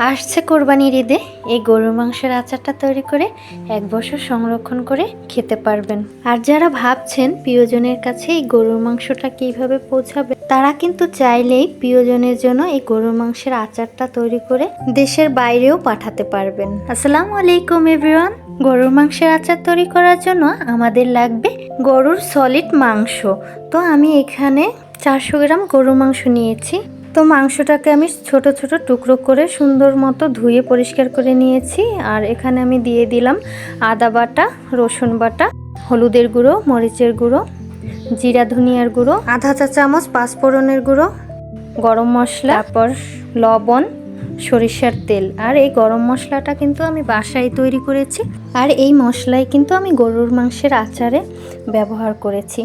আসছে কোরবানির ঈদে এই গরুর মাংসের আচারটা তৈরি করে 1 বছর সংরক্ষণ করে খেতে পারবেন। আর যারা ভাবছেন প্রিয়জনের কাছে এই গরুর মাংসটা কিভাবে পৌঁছাবে, তারা কিন্তু চাইলেই প্রিয়জনের জন্য এই গরুর মাংসের আচারটা তৈরি করে দেশের বাইরেও পাঠাতে পারবেন। আসসালামু আলাইকুম এভরিওয়ান। গরুর মাংসের আচার তৈরি করার জন্য আমাদের লাগবে গরুর সলিড মাংস। তো আমি এখানে 400 গ্রাম গরুর মাংস নিয়েছি। তো মাংসটাকে আমি ছোট ছোট টুকরো করে সুন্দর মতো ধুয়ে পরিষ্কার করে নিয়েছি। আর এখানে আমি দিয়ে দিলাম আদা বাটা, রসুন বাটা, হলুদের গুঁড়ো, মরিচের গুঁড়ো, জিরা ধনিয়ার গুঁড়ো, আধা চা চামচ পাঁচফোড়নের গুঁড়ো, গরম মশলা, তারপর লবণ, সরিষার তেল। আর এই গরম মশলাটা কিন্তু আমি বাসায় তৈরি করেছি। আর এই মশলাই কিন্তু আমি গরুর মাংসের আচারে ব্যবহার করেছি।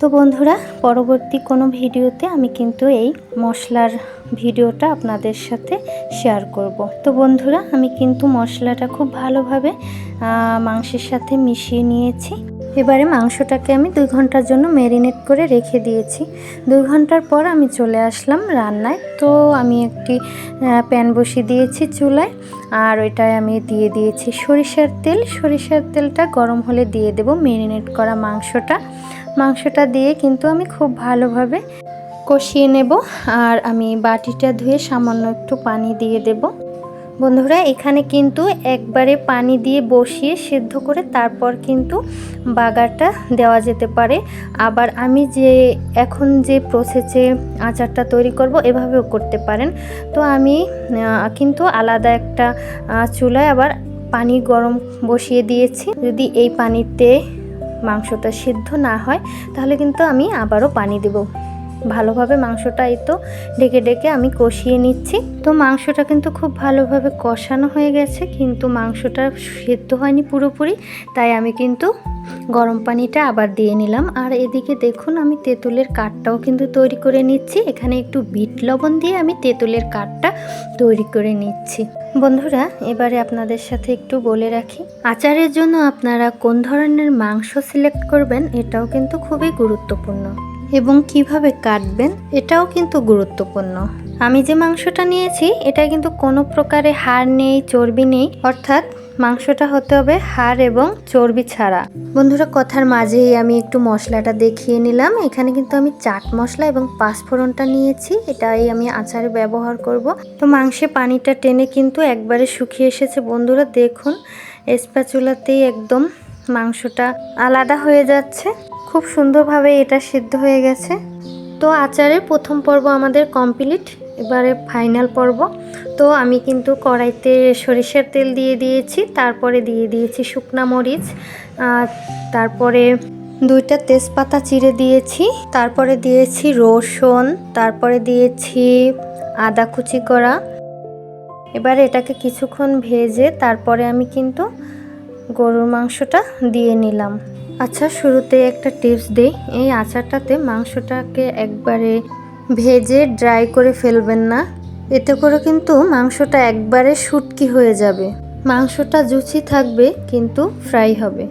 তো বন্ধুরা, পরবর্তী কোনো ভিডিওতে আমি কিন্তু এই মশলার ভিডিওটা আপনাদের সাথে শেয়ার করব। তো বন্ধুরা, আমি কিন্তু মশলাটা খুব ভালোভাবে মাংসের সাথে মিশিয়ে নিয়েছি। এবারে মাংসটাকে আমি 2 ঘন্টার জন্য ম্যারিনেট করে রেখে দিয়েছি। 2 ঘন্টার পর আমি চলে আসলাম রান্নায়। তো আমি একটি প্যান বসিয়ে দিয়েছি চুলায়, আর ওইটায় আমি দিয়ে দিয়েছি সরিষার তেল। সরিষার তেলটা গরম হলে দিয়ে দেব ম্যারিনেট করা মাংসটা দিয়ে কিন্তু আমি খুব ভালোভাবে কষিয়ে নেব। আর আমি বাটিটা ধুয়ে সামান্য একটু পানি দিয়ে দেব। বন্ধুরা, এখানে কিন্তু একবারে পানি দিয়ে বসিয়ে সেদ্ধ করে তারপর কিন্তু বাগারটা দেওয়া যেতে পারে। আবার আমি এখন যে প্রসেসে আচারটা তৈরি করব এভাবেও করতে পারেন। তো আমি কিন্তু আলাদা একটা চুলায় আবার পানি গরম বসিয়ে দিয়েছি। যদি এই পানিতে মাংসটা সিদ্ধ না হয় তাহলে কিন্তু আমি আবারও পানি দেব। ভালোভাবে মাংসটা এই তো ঢেকে ঢেকে আমি কষিয়ে নিচ্ছি। তো মাংসটা কিন্তু খুব ভালোভাবে কষানো হয়ে গেছে, কিন্তু মাংসটা সিদ্ধ হয়নি পুরোপুরি, তাই আমি কিন্তু গরম পানিটা আবার দিয়ে নিলাম। আর এদিকে দেখুন, আমি তেঁতুলের কাঠটাও কিন্তু তৈরি করে নিচ্ছি। এখানে একটু বিট লবণ দিয়ে আমি তেঁতুলের কাঠটা তৈরি করে নিচ্ছি। বন্ধুরা, এবারে আপনাদের সাথে একটু বলে রাখি, আচারের জন্য আপনারা কোন ধরনের মাংস সিলেক্ট করবেন এটাও কিন্তু খুবই গুরুত্বপূর্ণ, এবং কিভাবে কাটবেন এটাও কিন্তু গুরুত্বপূর্ণ। আমি যে মাংসটা নিয়েছি এটা কিন্তু কোনো প্রকারে হাড় নেই, চর্বি নেই, অর্থাৎ মাংসটা হতে হবে হাড় এবং চর্বি ছাড়া। বন্ধুরা, কথার মাঝেই আমি একটু মশলাটা দেখিয়ে নিলাম। এখানে কিন্তু আমি চাট মশলা এবং পাঁচফোড়নটা নিয়েছি, এটাই আমি আচারে ব্যবহার করব। তো মাংসে পানিটা টেনে কিন্তু একবারে শুকিয়ে এসেছে। বন্ধুরা দেখুন, স্প্যাচুলাতেই একদম মাংসটা আলাদা হয়ে যাচ্ছে। খুব সুন্দরভাবে এটা সিদ্ধ হয়ে গেছে। তো আচারের প্রথম পর্ব আমাদের কমপ্লিট, এবারে ফাইনাল পর্ব। তো আমি কিন্তু কড়াইতে সরিষার তেল দিয়ে দিয়েছি, তারপরে দিয়ে দিয়েছি শুকনা মরিচ, তারপরে 2টা তেজপাতা চিড়ে দিয়েছি, তারপরে দিয়েছি রসুন, তারপরে দিয়েছি আদা কুচি করা। এবারে এটাকে কিছুক্ষণ ভেজে তারপরে আমি কিন্তু গরুর মাংসটা দিয়ে নিলাম। আচ্ছা, শুরুতে একটা টিপস দিই, এই আচারটাতে মাংসটাকে একবারে ভেজে ড্রাই করে ফেলবেন না, এতে করে কিন্তু মাংসটা একবারে শুটকি হয়ে যাবে। মাংসটা জুচি থাকবে কিন্তু ফ্রাই হবে।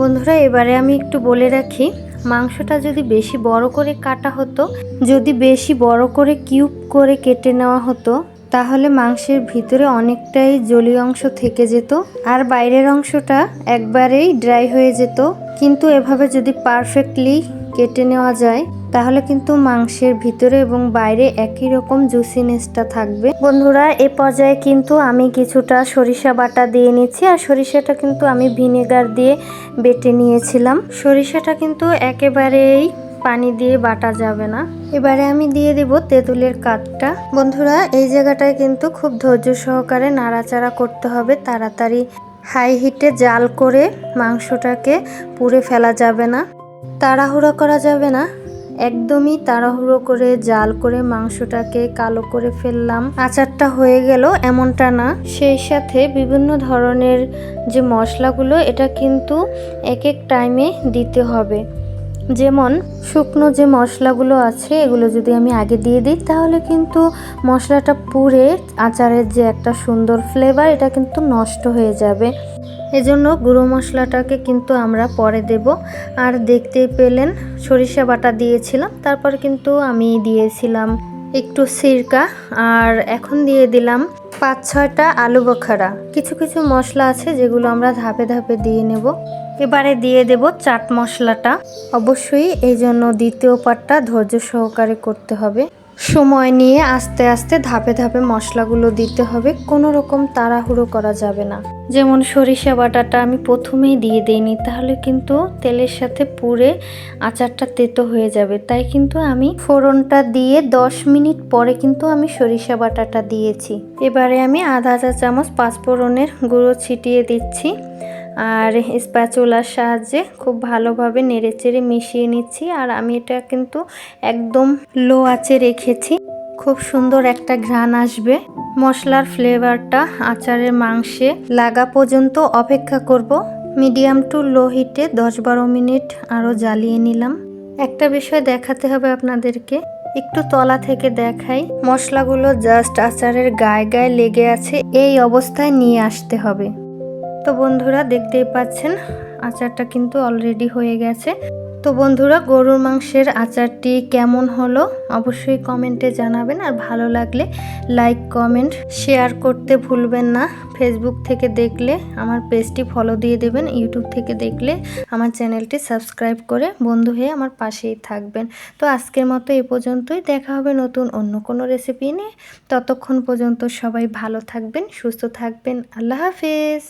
বন্ধুরা, এবারে আমি একটু বলে রাখি, মাংসটা যদি বেশি বড় করে কাটা হতো, যদি বেশি বড় করে কিউব করে কেটে নেওয়া হতো, তাহলে মাংসের ভিতরে অনেকটাই জলীয় অংশ থেকে যেত আর বাইরের অংশটা একবারেই ড্রাই হয়ে যেত। কিন্তু এভাবে যদি পারফেক্টলি কেটে নেওয়া যায় তাহলে কিন্তু মাংসের ভিতরে এবং বাইরে একই রকম জুসিনেসটা থাকবে। বন্ধুরা, এ পর্যায়ে কিন্তু আমি কিছুটা সরিষা বাটা দিয়ে নিচ্ছি। আর সরিষাটা কিন্তু আমি ভিনেগার দিয়ে বেটে নিয়েছিলাম। সরিষাটা কিন্তু একেবারেই পানি দিয়ে বাটা যাবে না। এবারে আমি দিয়ে দেব তেঁতুলের কাঠটা। বন্ধুরা, এই জায়গাটায় কিন্তু খুব ধৈর্য সহকারে নাড়াচাড়া করতে হবে। তাড়াতাড়ি হাই হিটে জাল করে মাংসটাকে পুড়ে ফেলা যাবে না, তাড়াহুড়ো করা যাবে না। একদমই তাড়াহুড়ো করে জাল করে মাংসটাকে কালো করে ফেললাম, আচারটা হয়ে গেল, এমনটা না। সেই সাথে বিভিন্ন ধরনের যে মশলাগুলো, এটা কিন্তু এক এক টাইমে দিতে হবে। যেমন শুকনো যে মশলাগুলো আছে এগুলো যদি আমি আগে দিয়ে দিই তাহলে কিন্তু মশলাটা পুড়ে আচারের যে একটা সুন্দর ফ্লেভার এটা কিন্তু নষ্ট হয়ে যাবে। এজন্য গুঁড়ো মশলাটাকে কিন্তু আমরা পরে দেব। আর দেখতেই পেলেন সরিষা বাটা দিয়েছিলাম, তারপর কিন্তু আমি দিয়েছিলাম একটু সিরকা, আর এখন দিয়ে দিলাম 5-6টা আলু বোখারা। কিছু কিছু মশলা আছে যেগুলো আমরা ধাপে ধাপে দিয়ে নেব। এবারে দিয়ে দেব চাট মশলাটা। অবশ্যই এই জন্য দ্বিতীয় পার্টটা ধৈর্য সহকারে করতে হবে। সময় নিয়ে আস্তে আস্তে ধাপে ধাপে মশলাগুলো দিতে হবে, কোনো রকম তাড়াহুড়ো করা যাবে না। যেমন সরিষা বাটাটা আমি প্রথমেই দিয়ে দিইনি, তাহলে কিন্তু তেলের সাথে পুড়ে আচারটা তেতো হয়ে যাবে। তাই কিন্তু আমি ফোড়নটা দিয়ে 10 মিনিট পরে কিন্তু আমি সরিষা বাটাটা দিয়েছি। এবারে আমি আধা চা চামচ পাঁচফোড়নের গুঁড়ো ছিটিয়ে দিচ্ছি আর স্প্যাচুলার সাহায্যে খুব ভালোভাবে নেড়েচেড়ে মিশিয়ে নিচ্ছি। আর আমি এটা কিন্তু একদম লো আঁচে রেখেছি, খুব সুন্দর একটা ঘ্রাণ আসবে। মশলার ফ্লেভারটা আচারের মাংসে লাগা পর্যন্ত অপেক্ষা করব। মিডিয়াম টু লো হিটে 10-12 মিনিট আরও জ্বালিয়ে নিলাম। একটা বিষয় দেখাতে হবে আপনাদেরকে, একটু তলা থেকে দেখাই, মশলাগুলো জাস্ট আচারের গায়ে গায়ে লেগে আছে, এই অবস্থায় নিয়ে আসতে হবে। তো বন্ধুরা দেখতেই পাচ্ছেন আচারটা কিন্তু অলরেডি হয়ে গেছে। তো বন্ধুরা গরুর মাংসের আচারটি কেমন হলো অবশ্যই কমেন্টে জানাবেন। আর ভালো লাগলে লাইক কমেন্ট শেয়ার করতে ভুলবেন না। ফেসবুক থেকে দেখলে আমার পেজটি ফলো দিয়ে দেবেন, ইউটিউব থেকে দেখলে আমার চ্যানেলটি সাবস্ক্রাইব করে বন্ধু হয়ে আমার পাশেই থাকবেন। তো আজকের মতো এ পর্যন্তই, দেখা হবে নতুন অন্য কোনো রেসিপি নিয়ে। ততক্ষণ পর্যন্ত সবাই ভালো থাকবেন, সুস্থ থাকবেন। আল্লাহ হাফেজ।